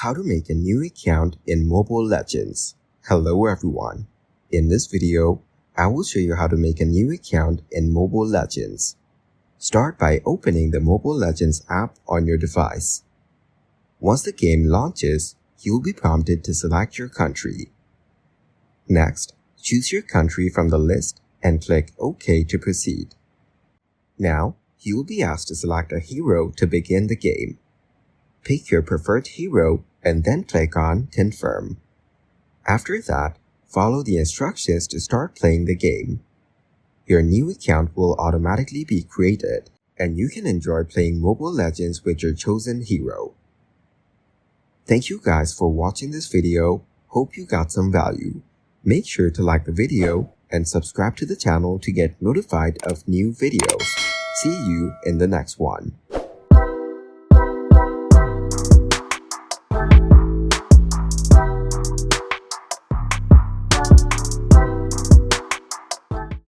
How to make a new account in Mobile Legends. Hello everyone. In this video, I will show you how to make a new account in Mobile Legends. Start by opening the Mobile Legends app on your device. Once the game launches, you will be prompted to select your country. Next, choose your country from the list and click OK to proceed. Now, you will be asked to select a hero to begin the game. Pick your preferred hero and then click on Confirm. After that, follow the instructions to start playing the game. Your new account will automatically be created, and you can enjoy playing Mobile Legends with your chosen hero. Thank you guys for watching this video. Hope you got some value. Make sure to like the video and subscribe to the channel to get notified of new videos. See you in the next one.